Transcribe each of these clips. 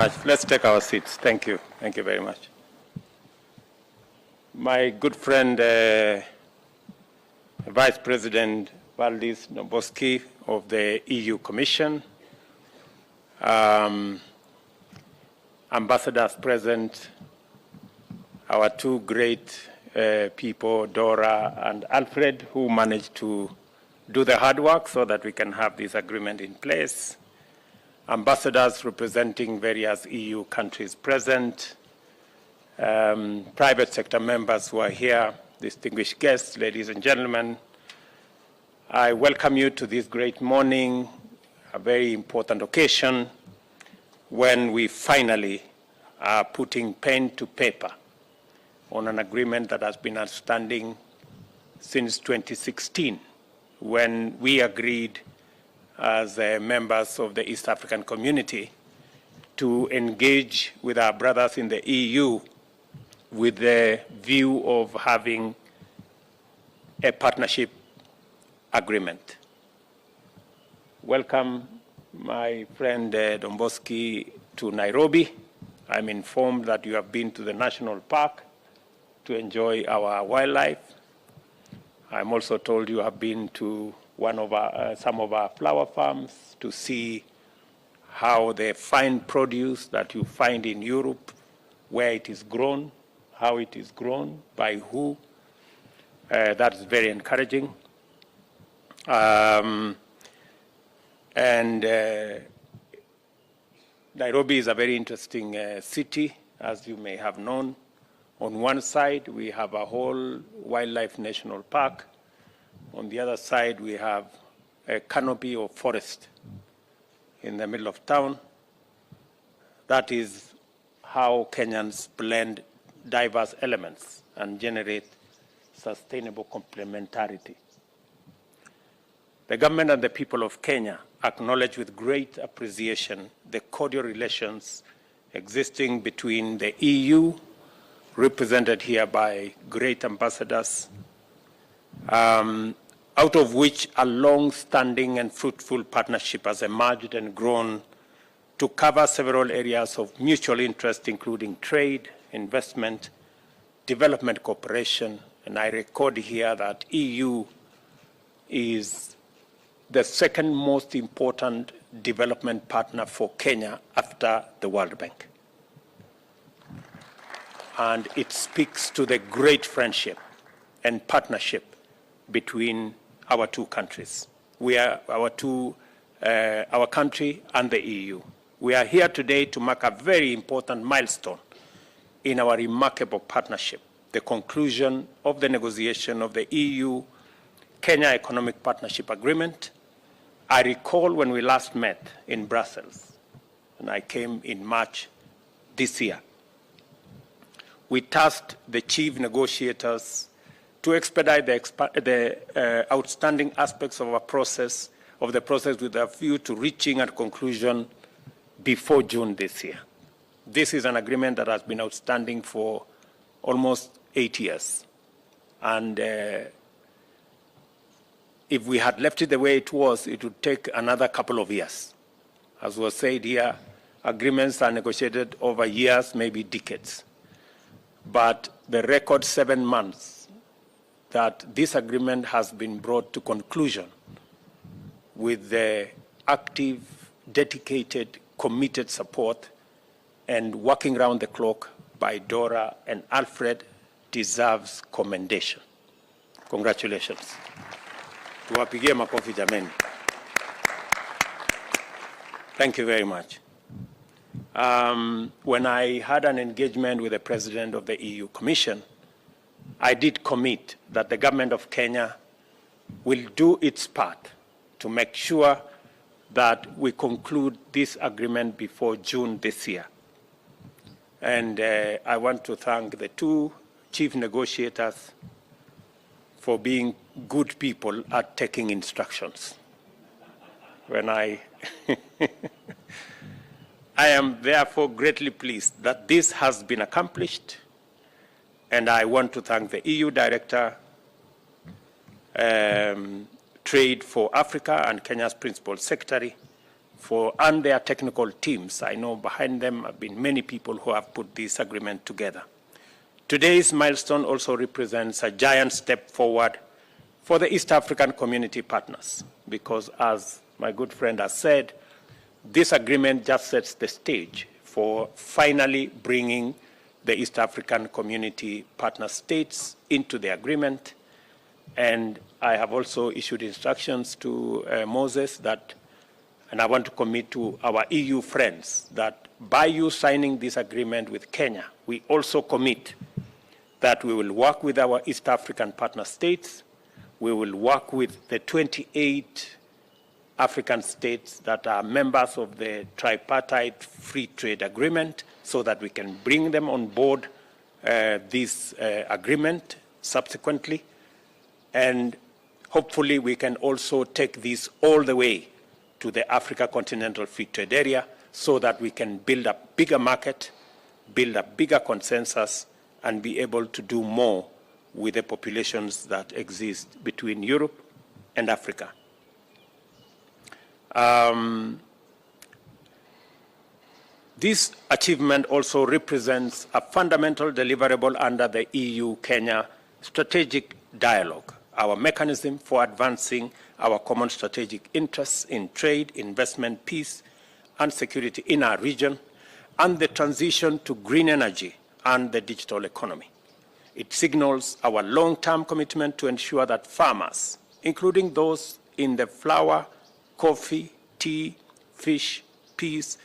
Let's take our seats. Thank you. Thank you very much. My good friend, Vice President Valdis Dombrovskis of the EU Commission, ambassadors present, our two great people, Dora and Alfred, who managed to do the hard work so that we can have this agreement in place, ambassadors representing various EU countries present, private sector members who are here, distinguished guests, ladies and gentlemen. I welcome you to this great morning, a very important occasion when we finally are putting pen to paper on an agreement that has been outstanding since 2016, when we agreed as members of the East African community to engage with our brothers in the EU with the view of having a partnership agreement. Welcome, my friend Dombrovskis, to Nairobi. I'm informed that you have been to the national park to enjoy our wildlife. I'm also told you have been to some of our flower farms to see how the fine produce that you find in Europe, where it is grown, how it is grown, by who. That's very encouraging. Nairobi is a very interesting city, as you may have known. On one side, we have a whole wildlife national park. On the other side, we have a canopy of forest in the middle of town. That is how Kenyans blend diverse elements and generate sustainable complementarity. The government and the people of Kenya acknowledge with great appreciation the cordial relations existing between the EU, represented here by great ambassadors, out of which a long-standing and fruitful partnership has emerged and grown to cover several areas of mutual interest, including trade, investment, development cooperation. And I record here that EU is the second most important development partner for Kenya after the World Bank. And it speaks to the great friendship and partnership between our two countries. We are our country and the EU. We are here today to mark a very important milestone in our remarkable partnership, the conclusion of the negotiation of the EU-Kenya Economic Partnership Agreement. I recall when we last met in Brussels, and I came in March this year. We tasked the chief negotiators to expedite the outstanding aspects of the process with a view to reaching a conclusion before June this year. This is an agreement that has been outstanding for almost 8 years. And if we had left it the way it was, it would take another couple of years. As was said here, agreements are negotiated over years, maybe decades. But the record 7 months that this agreement has been brought to conclusion with the active, dedicated, committed support and working round the clock by Dora and Alfred deserves commendation. Congratulations. Tuwapigie makofi jameni. Thank you very much. When I had an engagement with the President of the EU Commission, I did commit that the government of Kenya will do its part to make sure that we conclude this agreement before June this year. And I want to thank the two chief negotiators for being good people at taking instructions. I am therefore greatly pleased that this has been accomplished. And I want to thank the EU Director, Trade for Africa and Kenya's Principal Secretary and their technical teams. I know behind them have been many people who have put this agreement together. Today's milestone also represents a giant step forward for the East African community partners, because as my good friend has said, this agreement just sets the stage for finally bringing the East African community partner states into the agreement. And I have also issued instructions to Moses that, and I want to commit to our EU friends, that by you signing this agreement with Kenya, we also commit that we will work with our East African partner states, we will work with the 28 African states that are members of the tripartite free trade agreement, so that we can bring them on board this agreement subsequently. And hopefully we can also take this all the way to the Africa Continental Free Trade Area, so that we can build a bigger market, build a bigger consensus, and be able to do more with the populations that exist between Europe and Africa. This achievement also represents a fundamental deliverable under the EU-Kenya strategic dialogue, our mechanism for advancing our common strategic interests in trade, investment, peace, and security in our region, and the transition to green energy and the digital economy. It signals our long-term commitment to ensure that farmers, including those in the flour, coffee, tea, fish, peas,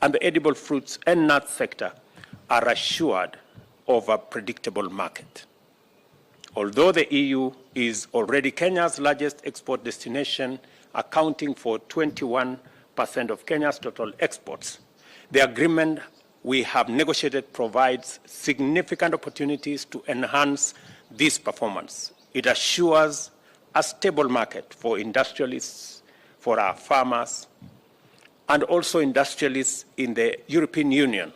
and the edible fruits and nuts sector, are assured of a predictable market. Although the EU is already Kenya's largest export destination, accounting for 21% of Kenya's total exports, the agreement we have negotiated provides significant opportunities to enhance this performance. It assures a stable market for industrialists, for our farmers, and also industrialists in the European Union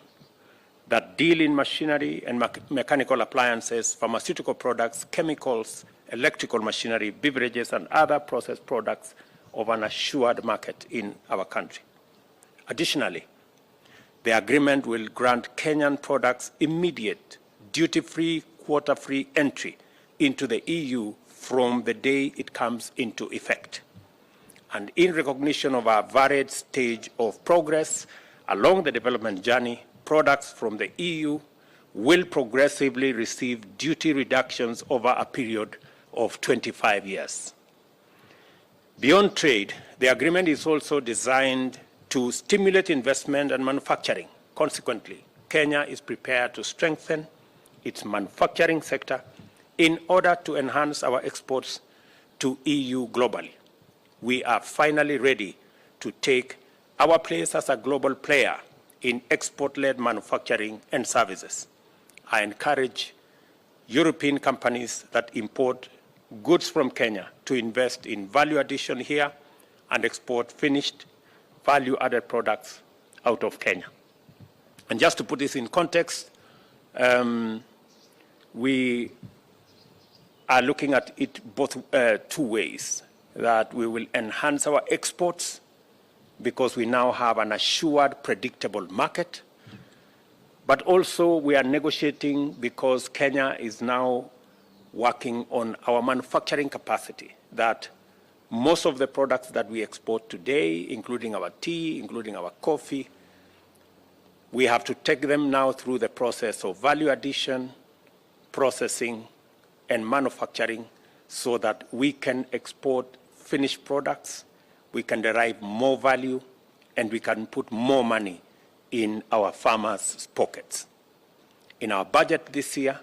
that deal in machinery and mechanical appliances, pharmaceutical products, chemicals, electrical machinery, beverages, and other processed products of an assured market in our country. Additionally, the agreement will grant Kenyan products immediate duty-free, quota-free entry into the EU from the day it comes into effect. And in recognition of our varied stage of progress along the development journey, products from the EU will progressively receive duty reductions over a period of 25 years. Beyond trade, the agreement is also designed to stimulate investment and manufacturing. Consequently, Kenya is prepared to strengthen its manufacturing sector in order to enhance our exports to EU globally. We are finally ready to take our place as a global player in export-led manufacturing and services. I encourage European companies that import goods from Kenya to invest in value addition here and export finished value-added products out of Kenya. And just to put this in context, we are looking at it both two ways, that we will enhance our exports because we now have an assured, predictable market, but also we are negotiating because Kenya is now working on our manufacturing capacity, that most of the products that we export today, including our tea, including our coffee, we have to take them now through the process of value addition, processing, and manufacturing so that we can export finished products, we can derive more value, and we can put more money in our farmers' pockets. In our budget this year,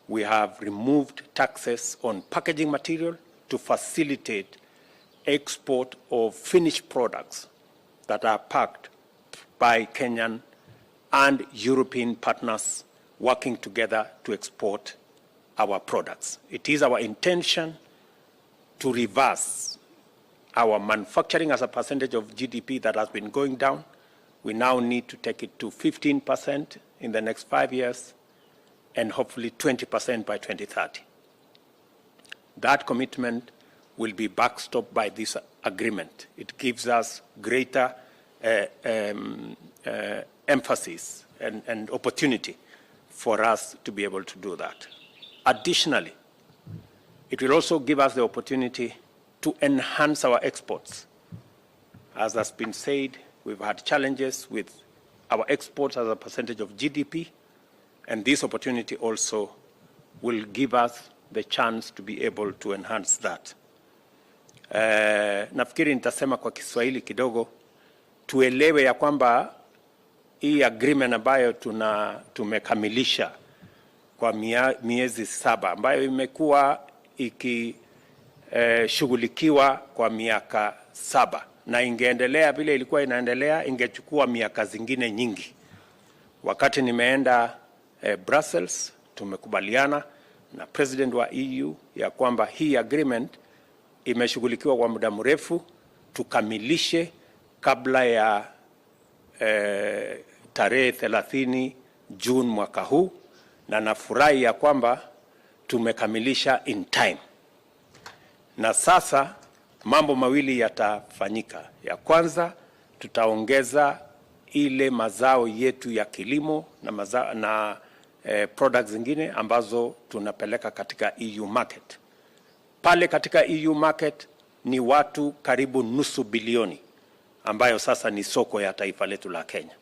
we have removed taxes on packaging material to facilitate export of finished products that are packed by Kenyan and European partners working together to export our products. It is our intention to reverse our manufacturing as a percentage of GDP that has been going down. We now need to take it to 15% in the next 5 years and hopefully 20% by 2030. That commitment will be backstopped by this agreement. It gives us greater emphasis and opportunity for us to be able to do that. Additionally, it will also give us the opportunity to enhance our exports. As has been said, we've had challenges with our exports as a percentage of GDP, and this opportunity also will give us the chance to be able to enhance that. Nafikiri nitasema kwa Kiswahili kidogo, tuelewe ya kwamba hii agreement ambayo tumekamilisha kwa miezi 7 ambayo imekuwa ikishughulikiwa kwa miaka 7 na ingeendelea vile ilikuwa inaendelea, ingechukua miaka zingine nyingi. Wakati nimeenda Brussels, tumekubaliana na president wa EU ya kwamba hii agreement imeshughulikiwa kwa muda mrefu, tukamilishe kabla ya tarehe 30 June mwaka huu, na nafurahi ya kwamba tumekamilisha in time. Na sasa mambo mawili yatafanyika. Ya kwanza, tutaongeza ile mazao yetu ya kilimo na products zingine ambazo tunapeleka katika EU market. Pale katika EU market ni watu karibu nusu bilioni ambayo sasa ni soko ya taifa letu la Kenya.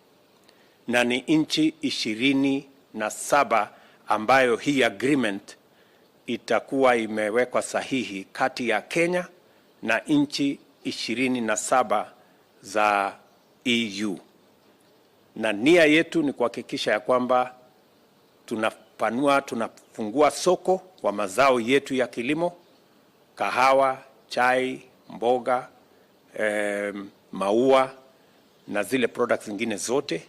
Na ni nchi 27 ambayo hii agreement itakuwa imewekwa sahihi kati ya Kenya na nchi 27 za EU. Na nia yetu ni kuhakikisha ya kwamba tunafungua soko kwa mazao yetu ya kilimo, kahawa, chai, mboga, maua na zile products zingine zote.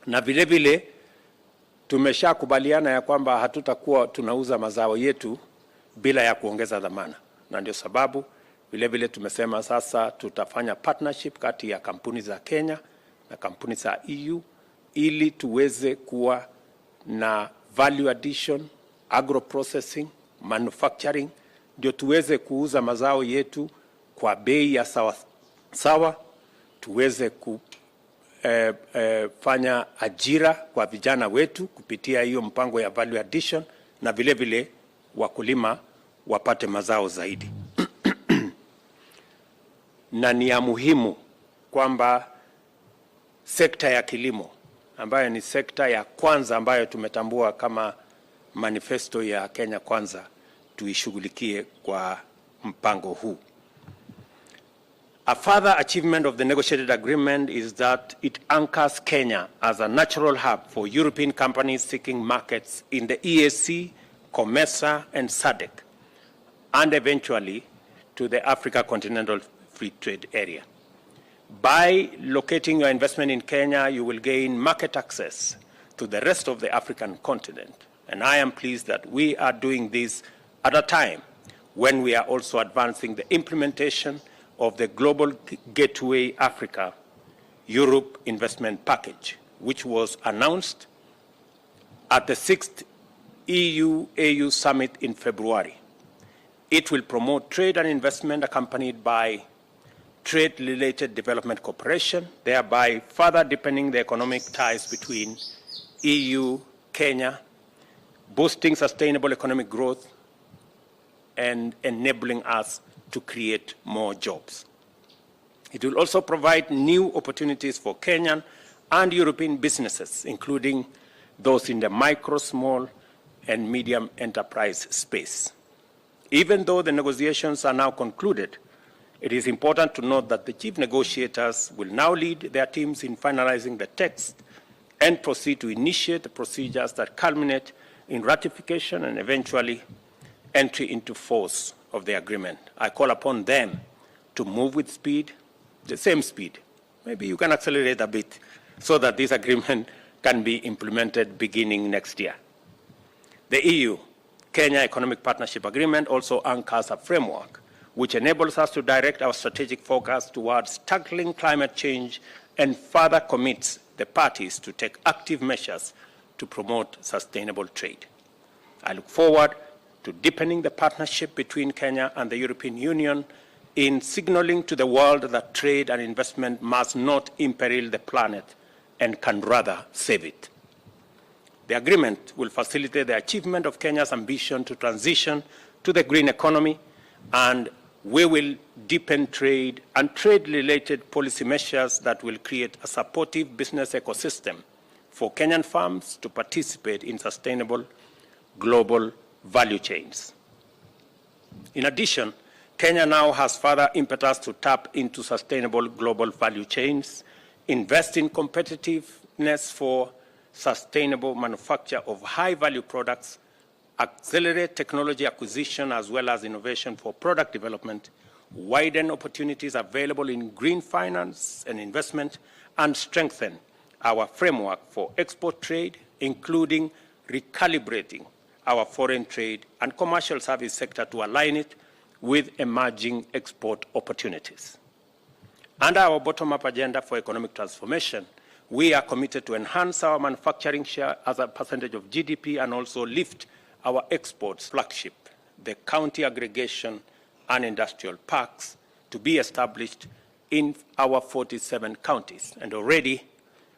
Na vile vile tumeshakubaliana ya kwamba hatutakuwa tunauza mazao yetu bila ya kuongeza dhamana. Na ndio sababu vile vile tumesema sasa tutafanya partnership kati ya kampuni za Kenya na kampuni za EU ili tuweze kuwa na value addition, agro processing, manufacturing, ndio tuweze kuuza mazao yetu kwa bei ya sawa, tuweze kufanya ajira kwa vijana wetu kupitia hiyo mpango ya value addition, na vile vile wakulima wapate mazao zaidi. Na ni ya muhimu kwamba sekta ya kilimo ambayo ni sekta ya kwanza ambayo tumetambua kama manifesto ya Kenya Kwanza tuishughulikie kwa mpango huu. A further achievement of the negotiated agreement is that it anchors Kenya as a natural hub for European companies seeking markets in the EAC, COMESA and SADC, and eventually to the Africa Continental Free Trade Area. By locating your investment in Kenya, you will gain market access to the rest of the African continent. And I am pleased that we are doing this at a time when we are also advancing the implementation of the Global Gateway Africa Europe Investment Package, which was announced at the 6th EU-AU Summit in February. It will promote trade and investment accompanied by trade-related development cooperation, thereby further deepening the economic ties between EU, Kenya, boosting sustainable economic growth, and enabling us to create more jobs. It will also provide new opportunities for Kenyan and European businesses, including those in the micro, small, and medium enterprise space. Even though the negotiations are now concluded, it is important to note that the chief negotiators will now lead their teams in finalizing the text and proceed to initiate the procedures that culminate in ratification and eventually entry into force of the agreement. I call upon them to move with speed, the same speed. Maybe you can accelerate a bit so that this agreement can be implemented beginning next year. The EU-Kenya Economic Partnership Agreement also anchors a framework which enables us to direct our strategic focus towards tackling climate change and further commits the parties to take active measures to promote sustainable trade. I look forward to deepening the partnership between Kenya and the European Union in signaling to the world that trade and investment must not imperil the planet and can rather save it. The agreement will facilitate the achievement of Kenya's ambition to transition to the green economy, and we will deepen trade and trade-related policy measures that will create a supportive business ecosystem for Kenyan firms to participate in sustainable global value chains. In addition, Kenya now has further impetus to tap into sustainable global value chains, invest in competitiveness for sustainable manufacture of high-value products, accelerate technology acquisition as well as innovation for product development, widen opportunities available in green finance and investment, and strengthen our framework for export trade, including recalibrating our foreign trade and commercial service sector to align it with emerging export opportunities. Under our bottom-up agenda for economic transformation, we are committed to enhance our manufacturing share as a percentage of GDP and also lift our exports flagship, the county aggregation and industrial parks, to be established in our 47 counties. And already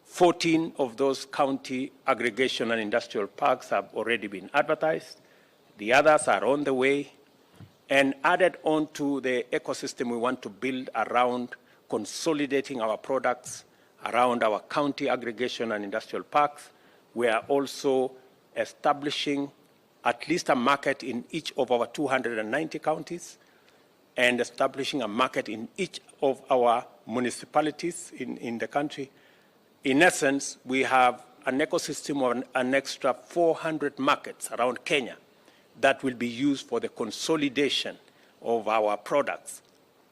14 of those county aggregation and industrial parks have already been advertised. The others are on the way, and added on to the ecosystem we want to build around consolidating our products around our county aggregation and industrial parks. We are also establishing at least a market in each of our 290 counties and establishing a market in each of our municipalities in the country. In essence, we have an ecosystem of an extra 400 markets around Kenya that will be used for the consolidation of our products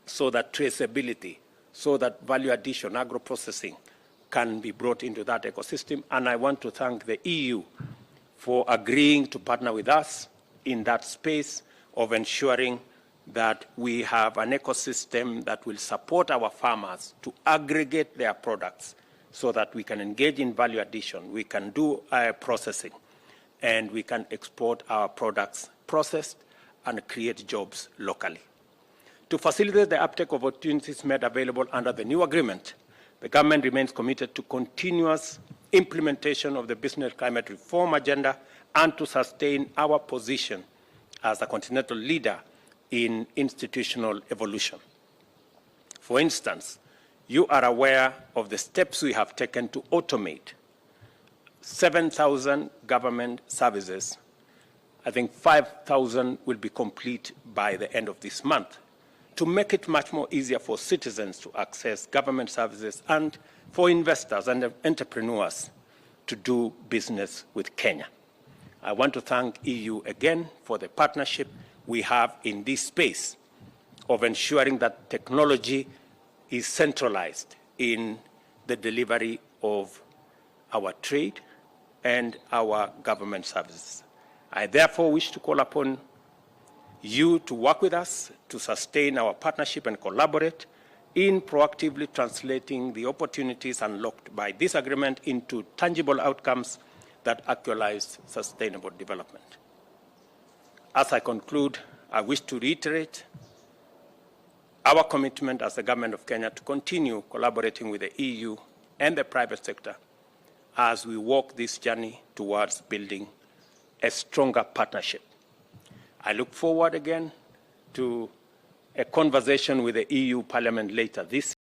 so that traceability, so that value addition, agro-processing can be brought into that ecosystem. And I want to thank the EU for agreeing to partner with us in that space of ensuring that we have an ecosystem that will support our farmers to aggregate their products so that we can engage in value addition, we can do processing, and we can export our products processed and create jobs locally. To facilitate the uptake of opportunities made available under the new agreement, the government remains committed to continuous implementation of the business climate reform agenda and to sustain our position as a continental leader in institutional evolution. For instance, you are aware of the steps we have taken to automate 7,000 government services. I think 5,000 will be complete by the end of this month, to make it much more easier for citizens to access government services and for investors and entrepreneurs to do business with Kenya. I want to thank EU again for the partnership we have in this space of ensuring that technology is centralized in the delivery of our trade and our government services. I therefore wish to call upon you to work with us to sustain our partnership and collaborate in proactively translating the opportunities unlocked by this agreement into tangible outcomes that actualize sustainable development. As I conclude, I wish to reiterate our commitment as the Government of Kenya to continue collaborating with the EU and the private sector as we walk this journey towards building a stronger partnership. I look forward again to a conversation with the EU Parliament later this year.